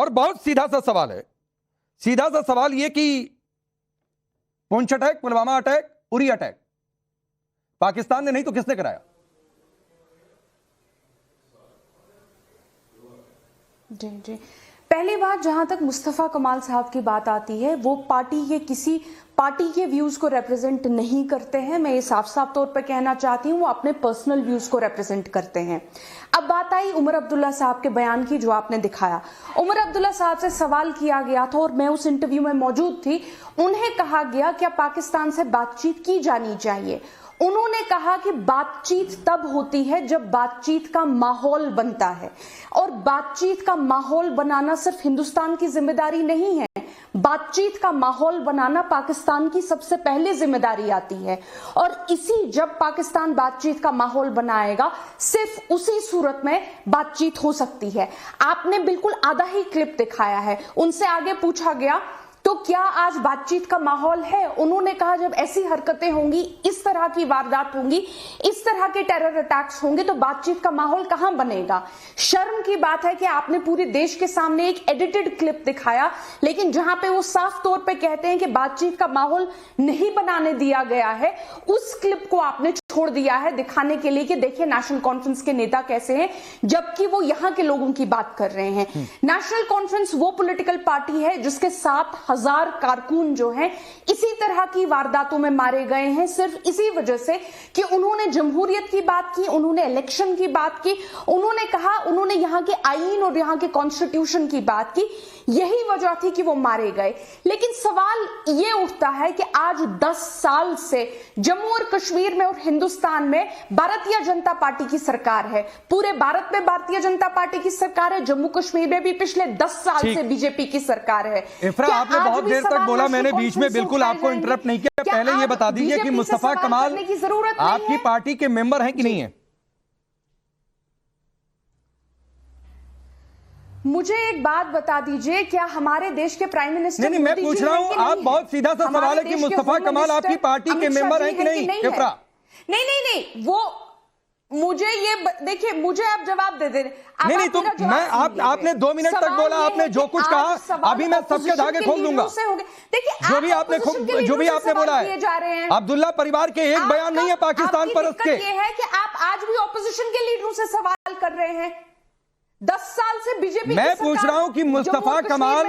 और बहुत सीधा सा सवाल है, सीधा सा सवाल यह कि Poonch attack, Pulwama attack, Uri attack Pakistan ने नहीं तो किसने कराया? जी जी, पहली बात, जहां तक मुस्तफा कमाल साहब की बात आती है, वो किसी पार्टी के व्यूज को रिप्रेजेंट नहीं करते हैं। मैं ये साफ साफ तौर पे कहना चाहती हूँ, वो अपने पर्सनल व्यूज को रिप्रेजेंट करते हैं। अब बात आई उमर अब्दुल्ला साहब के बयान की, जो आपने दिखाया। उमर अब्दुल्ला साहब से सवाल किया गया था और मैं उस इंटरव्यू में मौजूद थी। उन्हें कहा गया क्या पाकिस्तान से बातचीत की जानी चाहिए। उन्होंने कहा कि बातचीत तब होती है जब बातचीत का माहौल बनता है, और बातचीत का माहौल बनाना सिर्फ हिंदुस्तान की जिम्मेदारी नहीं है। बातचीत का माहौल बनाना पाकिस्तान की सबसे पहले जिम्मेदारी आती है, और जब पाकिस्तान बातचीत का माहौल बनाएगा, सिर्फ उसी सूरत में बातचीत हो सकती है। आपने बिल्कुल आधा ही क्लिप दिखाया है। उनसे आगे पूछा गया तो क्या आज बातचीत का माहौल है? उन्होंने कहा जब ऐसी हरकतें होंगी, इस तरह की वारदात होंगी, इस तरह के टेरर अटैक्स होंगे, तो बातचीत का माहौल कहां बनेगा? शर्म की बात है कि आपने पूरे देश के सामने एक एडिटेड क्लिप दिखाया, लेकिन जहां पे वो साफ तौर पे कहते हैं कि बातचीत का माहौल नहीं बनाने दिया गया है, उस क्लिप को आपने छोड़ दिया है दिखाने के लिए कि देखिए नेशनल कॉन्फ्रेंस के नेता कैसे हैं, जबकि वो यहां के लोगों की बात कर रहे हैं। नेशनल कॉन्फ्रेंस वो पॉलिटिकल पार्टी है जिसके 7,000 कारकुन जो हैं इसी तरह की वारदातों में मारे गए हैं, सिर्फ इसी वजह से कि उन्होंने जमहूरियत की बात की, उन्होंने इलेक्शन की बात की, उन्होंने कहा, उन्होंने यहां के आईन और यहां के कॉन्स्टिट्यूशन की बात की। यही वजह थी कि वो मारे गए। लेकिन सवाल ये उठता है कि आज 10 साल से जम्मू और कश्मीर में और हिंदुस्तान में भारतीय जनता पार्टी की सरकार है। पूरे भारत में भारतीय जनता पार्टी की सरकार है, जम्मू कश्मीर में भी पिछले 10 साल से बीजेपी की सरकार है। इफ्रा, आपने बहुत देर तक बोला, मैंने बीच में बिल्कुल आपको इंटरप्ट नहीं किया। पहले ये बता दीजिए कि मुस्तफा कमाल आपकी पार्टी के मेंबर हैं कि नहीं है? मुझे एक बात बता दीजिए, क्या हमारे देश के प्राइम मिनिस्टर नहीं, मैं पूछ रहा हूं, आप बहुत सीधा सा सवाल है कि मुस्तफा कमाल आपकी पार्टी के मेंबर हैं कि नहीं? इफ्रा, नहीं, वो मुझे ये देखिए, मुझे आप जवाब दे दे। नहीं, तो मैं आपने 2 मिनट तक बोला, आपने जो कुछ कहा, अभी मैं सबके धागे खोल दूंगा। देखिए, जो भी आपने बोला है, अब्दुल्ला परिवार के एक बयान नहीं है पाकिस्तान पर। ये है कि आप आज भी ऑपोजिशन के लीडरों से सवाल कर रहे हैं। 10 साल से बीजेपी, मैं पूछ रहा हूं कि मुस्तफा कमाल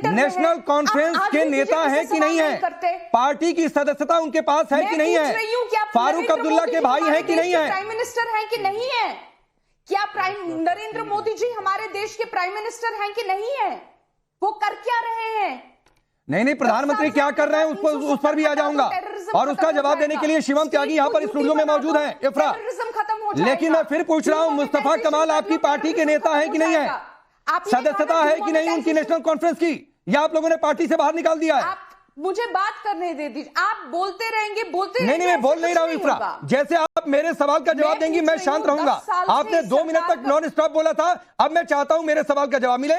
नेशनल कॉन्फ्रेंस के नेता है कि नहीं है? पार्टी की सदस्यता उनके पास है कि नहीं है? फारूक अब्दुल्ला के भाई हैं कि नहीं है? प्राइम मिनिस्टर हैं कि नहीं है? क्या नरेंद्र मोदी जी हमारे देश के प्राइम मिनिस्टर हैं कि नहीं है? वो कर क्या रहे हैं? नहीं, प्रधानमंत्री क्या कर रहे हैं उस पर भी आ जाऊंगा, और उसका जवाब देने के लिए शिवम त्यागी यहां पर स्टूडियो में मौजूद हैं। इफ्रा, लेकिन मैं फिर पूछ रहा हूं, मुस्तफा कमाल आपकी पार्टी के नेता है कि नहीं है? सदस्यता है कि नहीं उनकी नेशनल कॉन्फ्रेंस की, या आप लोगों ने पार्टी से बाहर निकाल दिया है? मुझे बात करने दे दीजिए, आप बोलते रहेंगे। नहीं, मैं बोल नहीं रहा हूं इफ्रा। जैसे आप मेरे सवाल का जवाब देंगी मैं शांत रहूंगा। आपने 2 मिनट तक नॉन स्टॉप बोला था, अब मैं चाहता हूं मेरे सवाल का जवाब मिले।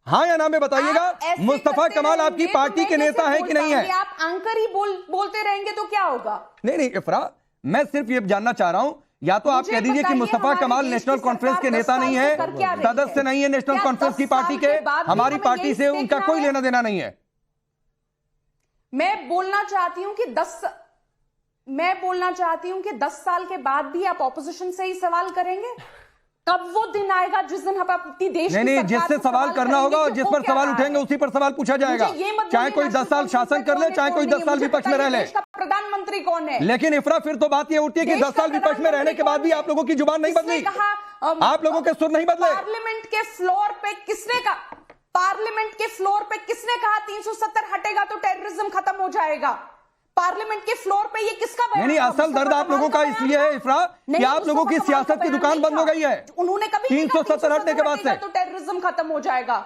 हाँ या ना में बताइएगा, मुस्तफा कमाल आपकी पार्टी के नेता है कि नहीं है? आप एंकर ही बोलते रहेंगे तो क्या होगा? नहीं इफ्रा, मैं सिर्फ ये जानना चाह रहा हूं, या तो आप कह दीजिए कि मुस्तफा कमाल नेशनल कॉन्फ्रेंस के नेता नहीं है, सदस्य नहीं है नेशनल कॉन्फ्रेंस की पार्टी के, हमारी पार्टी से उनका कोई लेना देना नहीं है। मैं बोलना चाहती हूं कि 10 साल के बाद भी आप ऑपोजिशन से ही सवाल करेंगे? कब वो दिन आएगा जिस दिन हम अपनी देश नहीं, जिससे सवाल करना होगा और जिस पर सवाल उठेंगे उसी पर सवाल पूछा जाएगा, चाहे कोई 10 साल शासन कर ले, चाहे कोई 10 साल विपक्ष में रह ले। प्रधानमंत्री कौन है? लेकिन इफ्रा, फिर तो बात ये उठती है कि 10 साल विपक्ष में रहने के बाद भी आप लोगों की जुबान नहीं बदली, आप लोगों के सुर नहीं बदले। पार्लियामेंट के फ्लोर पे किसने कहा 370 हटेगा तो टेररिज्म खत्म हो जाएगा? पार्लियामेंट के फ्लोर पे ये किसका बयान? नहीं, असल दर्द आप लोगों का इसलिए है इफ्रा कि आप लोगों की सियासत की दुकान बंद हो गई है। उन्होंने कभी 370 हटने के बाद से तो टेररिज्म खत्म हो जाएगा।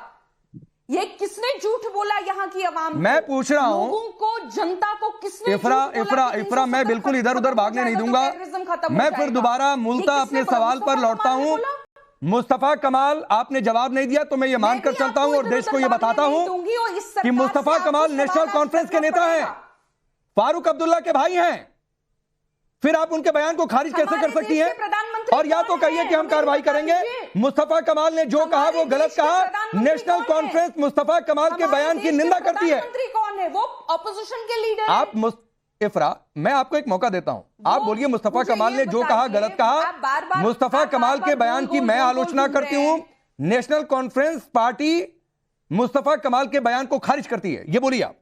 ये किसने झूठ बोला यहाँ की आवाम? मैं पूछ रहा हूँ, लोगों को, जनता को किसने? इफ्रा, मैं बिल्कुल इधर उधर भागने नहीं दूंगा। मैं फिर दोबारा मूलतः अपने सवाल पर लौटता हूँ। मुस्तफा कमाल आपने जवाब नहीं दिया तो मैं ये मानकर चलता हूँ और देश को ये बताता हूँ कि मुस्तफा कमाल नेशनल कॉन्फ्रेंस के नेता हैं, फारूक अब्दुल्ला के भाई हैं, फिर आप उनके बयान को खारिज कैसे कर सकती हैं? और या तो कहिए कि हम कार्रवाई करेंगे। मुस्तफा कमाल ने जो कहा वो गलत कहा। नेशनल कॉन्फ्रेंस मुस्तफा कमाल के बयान की निंदा करती है। प्रधानमंत्री कौन है? वो ऑपोजिशन के लीडर। आप इफ्रा, मैं आपको एक मौका देता हूं, आप बोलिए मुस्तफा कमाल ने जो कहा गलत कहा। मुस्तफा कमाल के बयान की मैं आलोचना करती हूं, नेशनल कॉन्फ्रेंस पार्टी मुस्तफा कमाल के बयान को खारिज करती है, ये बोलिए आप।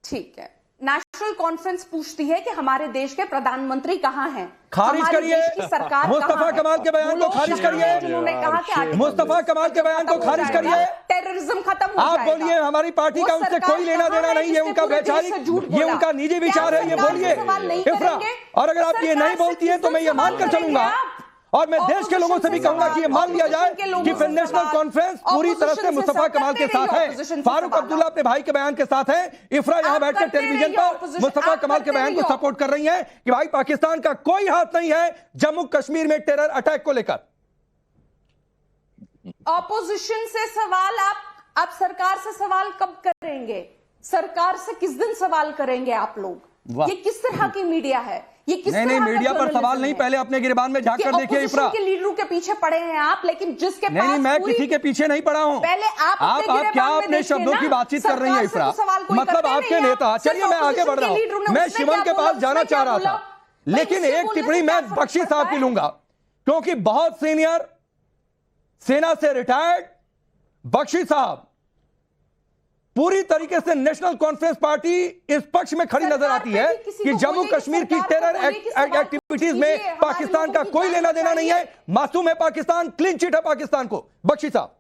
ठीक है, नेशनल कॉन्फ्रेंस पूछती है कि हमारे देश के प्रधानमंत्री कहां हैं? खारिज करिए सरकार मुस्तफा कमाल के बयान को खारिज करिए। जिन्होंने कहा कि मुस्तफा कमाल के बयान को खारिज करिए। टेररिज्म खत्म हो आप जाएगा। बोलिए हमारी पार्टी का उससे कोई लेना देना नहीं है, उनका वैचारिक, ये उनका निजी विचार है, ये बोलिए इफ्रा। और अगर आप ये नहीं बोलती है तो मैं ये मानकर चलूंगा और मैं देश के लोगों से भी कहूंगा कि ये मान लिया जाए कि नेशनल कॉन्फ्रेंस पूरी तरह से मुस्तफा कमाल के साथ है। फारूक अब्दुल्ला अपने भाई के बयान के साथ है। इफ्रा यहां बैठकर टेलीविजन पर मुस्तफा कमाल के बयान को सपोर्ट कर रही हैं कि भाई पाकिस्तान का कोई हाथ नहीं है जम्मू कश्मीर में टेरर अटैक को लेकर। ऑपोजिशन से सवाल आप सरकार से सवाल कब करेंगे? सरकार से किस दिन सवाल करेंगे आप लोग? ये किस तरह की मीडिया है? ये किस नहीं मीडिया पर सवाल नहीं, पहले अपने गिरबान में झांक कर देखिए इफ्रा। के लीडरों के पीछे पड़े हैं आप, लेकिन जिसके पास नहीं मैं किसी के पीछे नहीं पड़ा हूं। पहले आप क्या अपने शब्दों की बातचीत कर रही है इफ्रा? मतलब आपके नेता, चलिए मैं आगे बढ़ रहा हूं, मैं शिवम के पास जाना चाह रहा था, लेकिन एक टिप्पणी मैं बख्शी साहब की लूंगा क्योंकि बहुत सीनियर, सेना से रिटायर्ड बख्शी साहब पूरी तरीके से नेशनल कॉन्फ्रेंस पार्टी इस पक्ष में खड़ी नजर आती है कि जम्मू कश्मीर की टेरर एक्टिविटीज में पाकिस्तान का कोई लेना देना नहीं है, मासूम है पाकिस्तान, क्लीन चिट है पाकिस्तान को। बख्शी साहब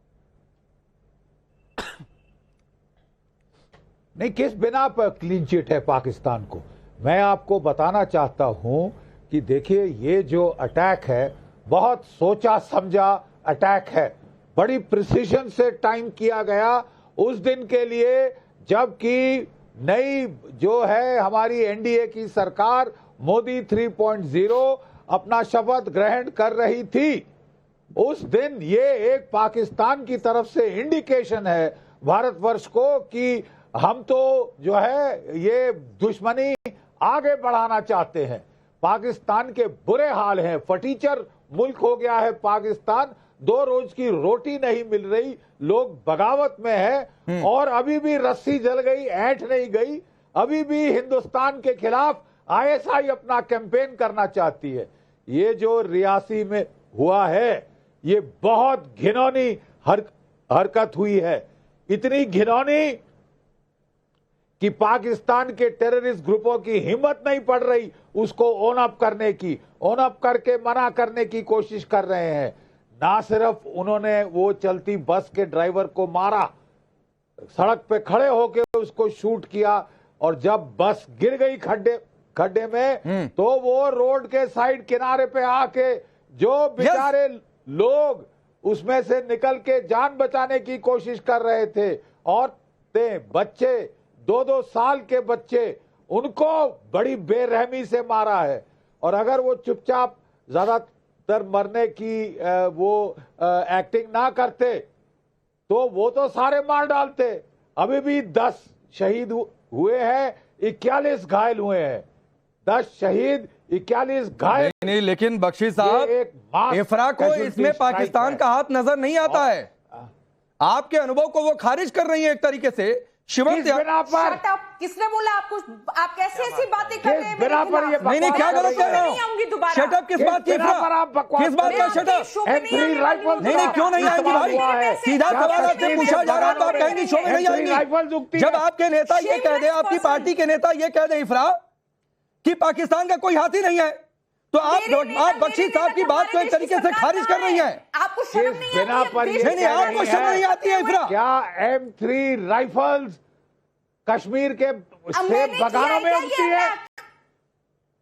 नहीं, किस बिना पर क्लीन चिट है पाकिस्तान को? मैं आपको बताना चाहता हूं कि देखिए ये जो अटैक है बहुत सोचा समझा अटैक है, बड़ी प्रिसीजन से टाइम किया गया उस दिन के लिए जबकि नई जो है हमारी एनडीए की सरकार मोदी 3.0 अपना शपथ ग्रहण कर रही थी। उस दिन ये एक पाकिस्तान की तरफ से इंडिकेशन है भारतवर्ष को कि हम तो जो है ये दुश्मनी आगे बढ़ाना चाहते हैं। पाकिस्तान के बुरे हाल हैं, फटीचर मुल्क हो गया है पाकिस्तान, 2 रोज की रोटी नहीं मिल रही, लोग बगावत में है और अभी भी रस्सी जल गई, ऐंठ नहीं गई, अभी भी हिंदुस्तान के खिलाफ आईएसआई अपना कैंपेन करना चाहती है। ये जो रियासी में हुआ है ये बहुत घिनौनी हरकत हुई है, इतनी घिनौनी कि पाकिस्तान के टेररिस्ट ग्रुपों की हिम्मत नहीं पड़ रही उसको ओन अप करने की, ओन अप करके मना करने की कोशिश कर रहे हैं। ना सिर्फ उन्होंने वो चलती बस के ड्राइवर को मारा, सड़क पे खड़े होकर उसको शूट किया और जब बस गिर गई खड्डे में तो वो रोड के साइड किनारे पे आके जो बेचारे लोग उसमें से निकल के जान बचाने की कोशिश कर रहे थे, औरतें, बच्चे, 2-2 साल के बच्चे, उनको बड़ी बेरहमी से मारा है। और अगर वो चुपचाप ज्यादातर मरने की वो एक्टिंग ना करते तो वो तो सारे मार डालते। अभी भी 10 शहीद हुए हैं, 41 घायल हुए हैं, 10 शहीद 41 घायल। नहीं लेकिन बख्शी साहब, इफ्रा को इसमें पाकिस्तान का हाथ नजर नहीं आता है। आपके अनुभव को वो खारिज कर रही है एक तरीके से। शिवम किसने बोला आपको? आप कैसे ऐसी बातें कर रहे हैं? नहीं क्या गलत कर रहा हूँ? शटअप किस बात की? किस बात का शटअप? नहीं क्यों नहीं आएंगी भाई? सीधा सवाल आपसे पूछा जा रहा है तो आप कहेंगी शो में नहीं आएंगी। जब आपके नेता ये कह दे, आपकी पार्टी के नेता ये कह दे इफ्रा कि पाकिस्तान का कोई हाथ ही नहीं है, तो आप बख्शी साहब की बात को एक तरीके से खारिज कर रही हैं। आपको शर्म नहीं आती? नहीं आपको शर्म नहीं आती है इफ्रा? क्या M3 राइफल्स कश्मीर के बगानों में उगती है?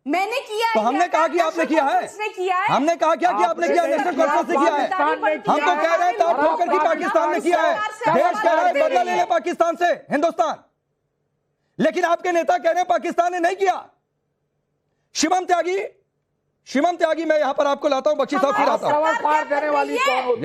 मैंने किया है। तो हमने कहा कि आपने किया है, हमने कहा क्या कि आपने किया, नेशनल कॉन्फ्रेंस से किया है। हम तो कह रहे हैं ताप ठोकर की पाकिस्तान ने किया है, देश कह रहा है बदला ले ले पाकिस्तान से हिंदुस्तान, लेकिन आपके नेता कह रहे हैं पाकिस्तान ने नहीं किया। शिवम त्यागी मैं यहां पर आपको लाता हूं, बख्शी साहब फिर आता हूं।